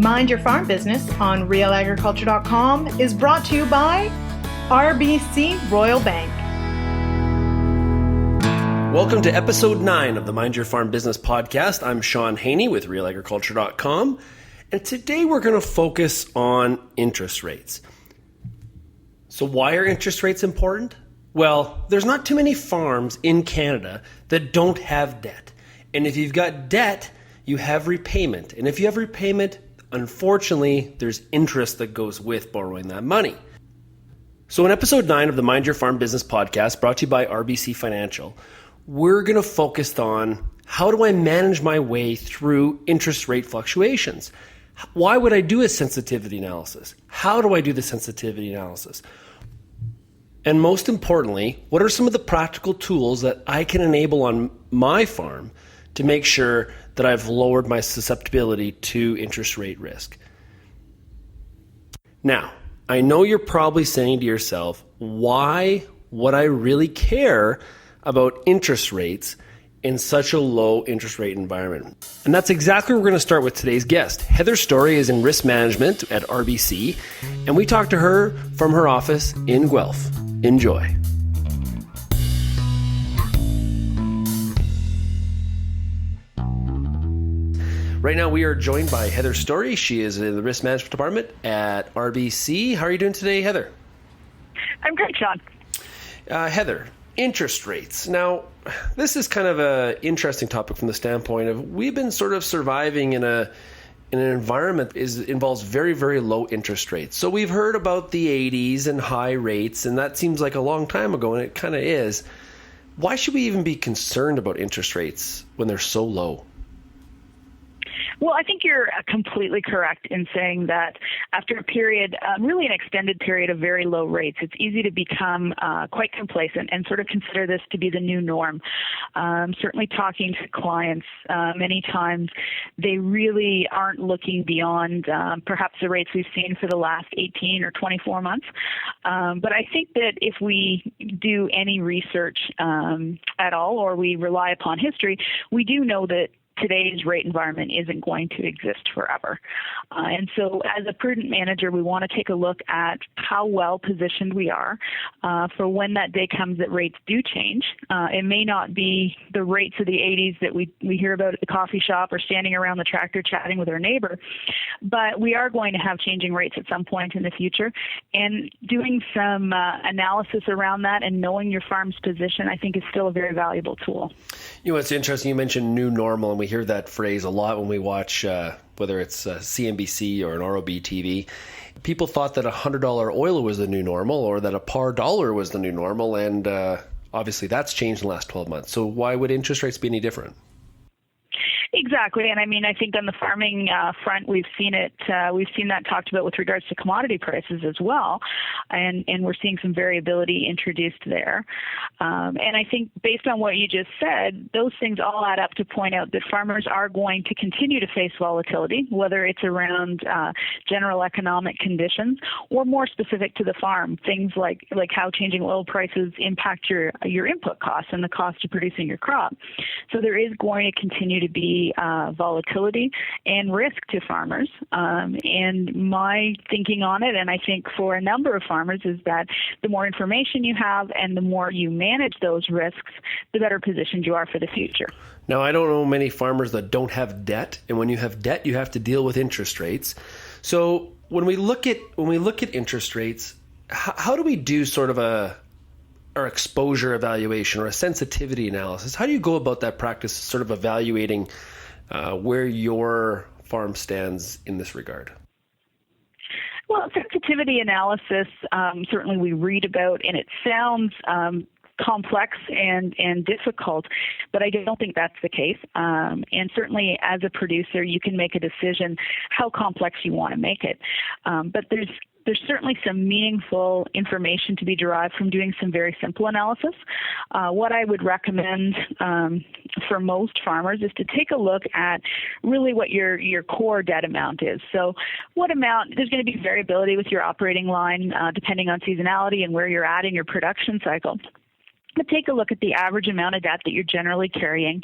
Mind Your Farm Business on realagriculture.com is brought to you by RBC Royal Bank. Welcome to episode 9 of the Mind Your Farm Business podcast. I'm Sean Haney with realagriculture.com, and today we're going to focus on interest rates. So why are interest rates important? Well, there's not too many farms in Canada that don't have debt. And if you've got debt, you have repayment. And if you have repayment, unfortunately, there's interest that goes with borrowing that money. So in episode 9 of the Mind Your Farm Business podcast, brought to you by RBC Financial, we're going to focus on how do I manage my way through interest rate fluctuations? Why would I do a sensitivity analysis? How do I do the sensitivity analysis? And most importantly, what are some of the practical tools that I can enable on my farm to make sure that I've lowered my susceptibility to interest rate risk? Now, I know you're probably saying to yourself, why would I really care about interest rates in such a low interest rate environment? And that's exactly where we're going to start with today's guest. Heather Story is in risk management at RBC, and we talked to her from her office in Guelph. Enjoy. Right now we are joined by Heather Story. She is in the risk management department at RBC. How are you doing today, Heather? I'm great, Sean. Heather, interest rates. Now, this is kind of an interesting topic from the standpoint of we've been sort of surviving in an environment that involves very, very low interest rates. So we've heard about the 80s and high rates, and that seems like a long time ago, and it kind of is. Why should we even be concerned about interest rates when they're so low? Well, I think you're completely correct in saying that after a period, really an extended period of very low rates, it's easy to become quite complacent and sort of consider this to be the new norm. Certainly talking to clients, many times they really aren't looking beyond perhaps the rates we've seen for the last 18 or 24 months. But I think that if we do any research at all, or we rely upon history, we do know that today's rate environment isn't going to exist forever. And so as a prudent manager, we want to take a look at how well positioned we are for when that day comes that rates do change. It may not be the rates of the 80s that we hear about at the coffee shop or standing around the tractor chatting with our neighbor, but we are going to have changing rates at some point in the future. And doing some analysis around that and knowing your farm's position, I think, is still a very valuable tool. You know, it's interesting. You mentioned new normal, and we hear that phrase a lot when we watch, whether it's CNBC or an ROB TV. People thought that $100 oil was the new normal, or that a par dollar was the new normal, and obviously that's changed in the last 12 months. So why would interest rates be any different? Exactly. And I mean, I think on the farming front, we've seen that talked about with regards to commodity prices as well. And we're seeing some variability introduced there. And I think based on what you just said, those things all add up to point out that farmers are going to continue to face volatility, whether it's around general economic conditions or more specific to the farm, things like how changing oil prices impact your input costs and the cost of producing your crop. So there is going to continue to be volatility and risk to farmers. And my thinking on it, and I think for a number of farmers, is that the more information you have and the more you manage those risks, the better positioned you are for the future. Now, I don't know many farmers that don't have debt, and when you have debt, you have to deal with interest rates. So when we look at interest rates, how do we do sort of our exposure evaluation or a sensitivity analysis? How do you go about that practice, sort of evaluating where your farm stands in this regard? Well, sensitivity analysis, certainly we read about, and it sounds complex and difficult, but I don't think that's the case. And certainly as a producer, you can make a decision how complex you want to make it. But there's certainly some meaningful information to be derived from doing some very simple analysis. What I would recommend for most farmers is to take a look at really what your core debt amount is. So what amount, there's going to be variability with your operating line depending on seasonality and where you're at in your production cycle. But take a look at the average amount of debt that you're generally carrying.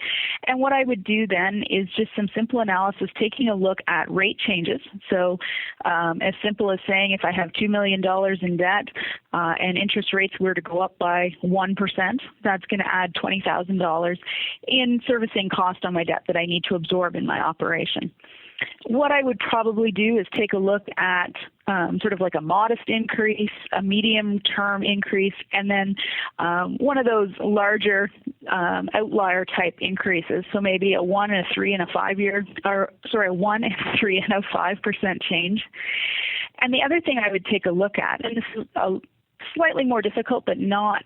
And what I would do then is just some simple analysis, taking a look at rate changes. So as simple as saying if I have $2 million in debt and interest rates were to go up by 1%, that's going to add $20,000 in servicing cost on my debt that I need to absorb in my operation. What I would probably do is take a look at sort of like a modest increase, a medium-term increase, and then one of those larger outlier type increases. So maybe a 1 and a 3 and a 5 year, or sorry, 1 and a 3 and a 5% change. And the other thing I would take a look at, and this is slightly more difficult, but not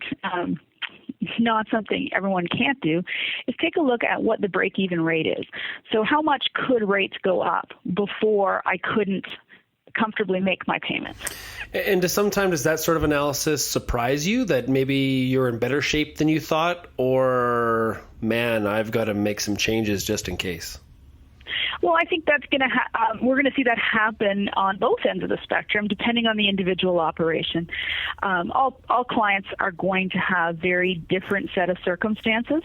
something everyone can't do, is take a look at what the break-even rate is. So how much could rates go up before I couldn't comfortably make my payments? And does that sort of analysis surprise you that maybe you're in better shape than you thought, or man, I've got to make some changes just in case? Well, I think that's going to we're going to see that happen on both ends of the spectrum, depending on the individual operation. All clients are going to have very different set of circumstances,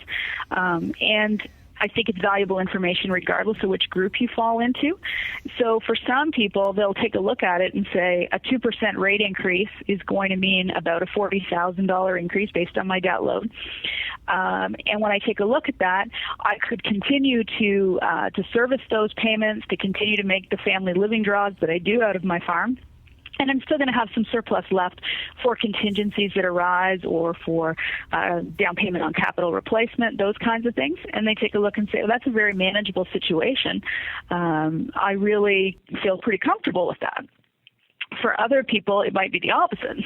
and I think it's valuable information regardless of which group you fall into. So for some people, they'll take a look at it and say a 2% rate increase is going to mean about a $40,000 increase based on my debt load. And when I take a look at that, I could continue to service those payments, to continue to make the family living draws that I do out of my farm. And I'm still going to have some surplus left for contingencies that arise or for down payment on capital replacement, those kinds of things. And they take a look and say, well, that's a very manageable situation. I really feel pretty comfortable with that. For other people, it might be the opposite.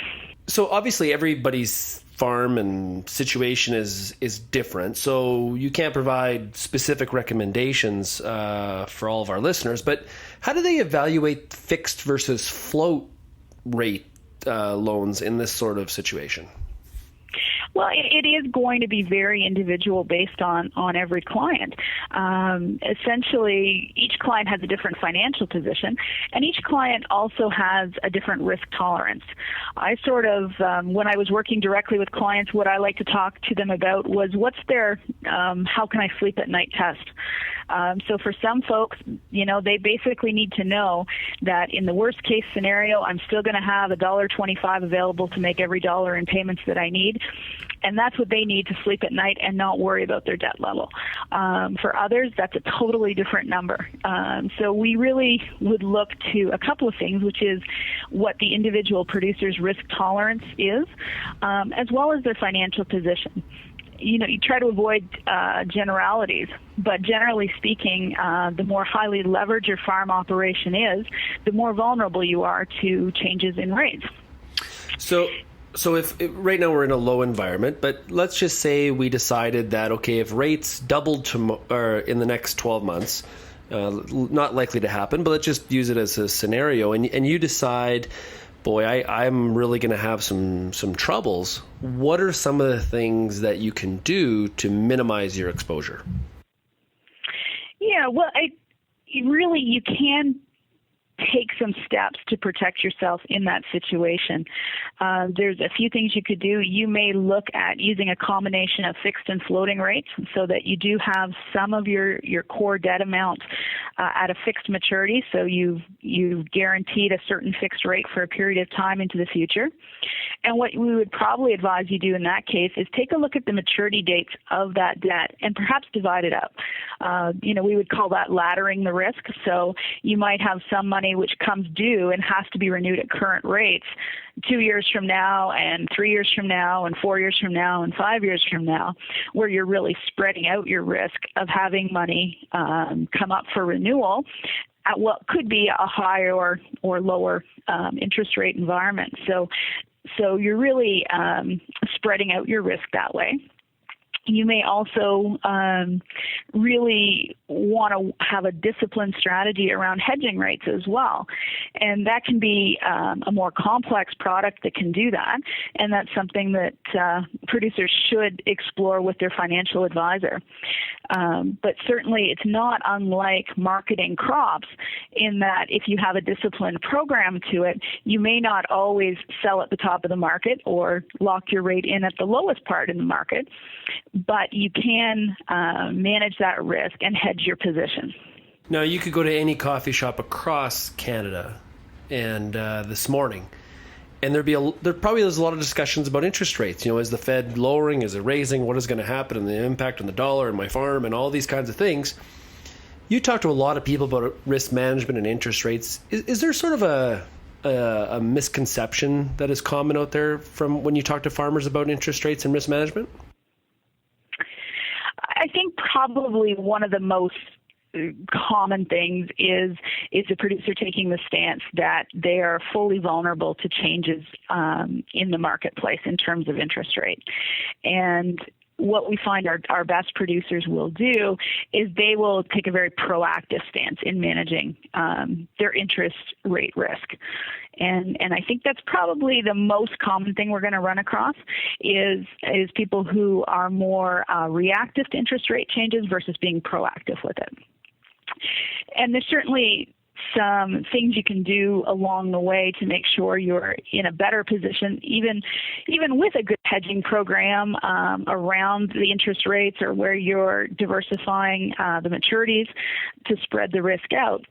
So obviously everybody's farm and situation is different. So you can't provide specific recommendations for all of our listeners, but how do they evaluate fixed versus float rate loans in this sort of situation? Well, it is going to be very individual based on every client. Essentially, each client has a different financial position, and each client also has a different risk tolerance. I sort of, when I was working directly with clients, what I like to talk to them about was what's their how can I sleep at night test. So for some folks, they basically need to know that in the worst case scenario, I'm still going to have $1.25 available to make every dollar in payments that I need. And that's what they need to sleep at night and not worry about their debt level. For others, that's a totally different number. So we really would look to a couple of things, which is what the individual producer's risk tolerance is, as well as their financial position. You try to avoid generalities, but generally speaking, the more highly leveraged your farm operation is, the more vulnerable you are to changes in rates. So if right now we're in a low environment, but let's just say we decided that, okay, if rates doubled in the next 12 months, not likely to happen, but let's just use it as a scenario, and you decide, boy, I'm really going to have some troubles. What are some of the things that you can do to minimize your exposure? Yeah, well, you can take some steps to protect yourself in that situation. There's a few things you could do. You may look at using a combination of fixed and floating rates so that you do have some of your core debt amount at a fixed maturity. So you've guaranteed a certain fixed rate for a period of time into the future. And what we would probably advise you do in that case is take a look at the maturity dates of that debt and perhaps divide it up. We would call that laddering the risk. So you might have some money which comes due and has to be renewed at current rates 2 years from now and 3 years from now and 4 years from now and 5 years from now, where you're really spreading out your risk of having money come up for renewal at what could be a higher or lower interest rate environment. So you're really spreading out your risk that way. You may also really want to have a disciplined strategy around hedging rates as well. And that can be a more complex product that can do that. And that's something that producers should explore with their financial advisor. But certainly it's not unlike marketing crops in that if you have a disciplined program to it, you may not always sell at the top of the market or lock your rate in at the lowest part in the market, but you can manage that risk and hedge your position. Now, you could go to any coffee shop across Canada and this morning, and there probably is a lot of discussions about interest rates. Is the Fed lowering? Is it raising? What is going to happen, and the impact on the dollar and my farm and all these kinds of things. You talk to a lot of people about risk management and interest rates. Is there sort of a misconception that is common out there from when you talk to farmers about interest rates and risk management? I think probably one of the most common things is the producer taking the stance that they are fully vulnerable to changes in the marketplace in terms of interest rate. And what we find our best producers will do is they will take a very proactive stance in managing their interest rate risk. And I think that's probably the most common thing we're going to run across is people who are more reactive to interest rate changes versus being proactive with it. And there's certainly some things you can do along the way to make sure you're in a better position, even with a good hedging program around the interest rates or where you're diversifying the maturities to spread the risk out.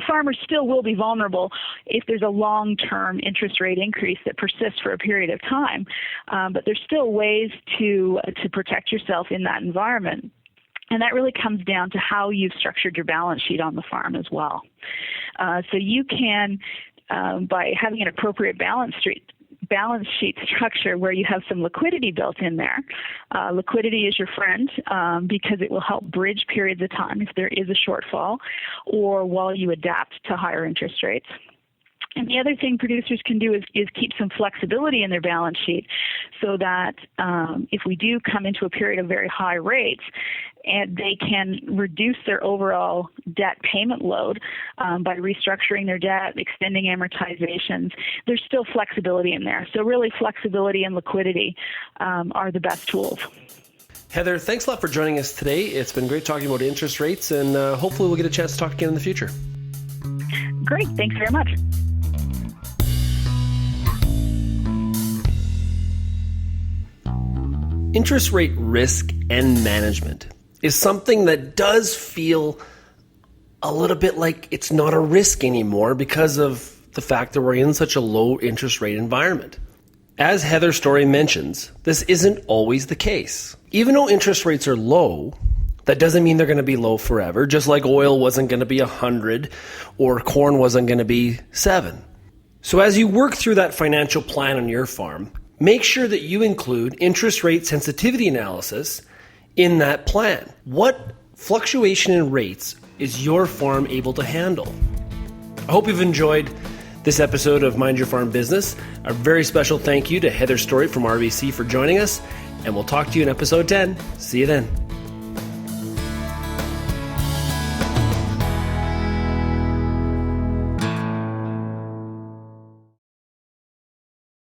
Farmers still will be vulnerable if there's a long-term interest rate increase that persists for a period of time, but there's still ways to protect yourself in that environment. And that really comes down to how you've structured your balance sheet on the farm as well. So you can, by having an appropriate balance sheet structure where you have some liquidity built in there. Liquidity is your friend because it will help bridge periods of time if there is a shortfall or while you adapt to higher interest rates. And the other thing producers can do is keep some flexibility in their balance sheet so that if we do come into a period of very high rates, and they can reduce their overall debt payment load by restructuring their debt, extending amortizations. There's still flexibility in there. So really flexibility and liquidity are the best tools. Heather, thanks a lot for joining us today. It's been great talking about interest rates, and hopefully we'll get a chance to talk again in the future. Great. Thanks very much. Interest rate risk and management is something that does feel a little bit like it's not a risk anymore because of the fact that we're in such a low interest rate environment. As Heather's story mentions, this isn't always the case. Even though interest rates are low, that doesn't mean they're going to be low forever, just like oil wasn't going to be 100 or corn wasn't going to be 7. So as you work through that financial plan on your farm, make sure that you include interest rate sensitivity analysis in that plan. What fluctuation in rates is your farm able to handle? I hope you've enjoyed this episode of Mind Your Farm Business. A very special thank you to Heather Story from RBC for joining us, and we'll talk to you in episode 10. See you then.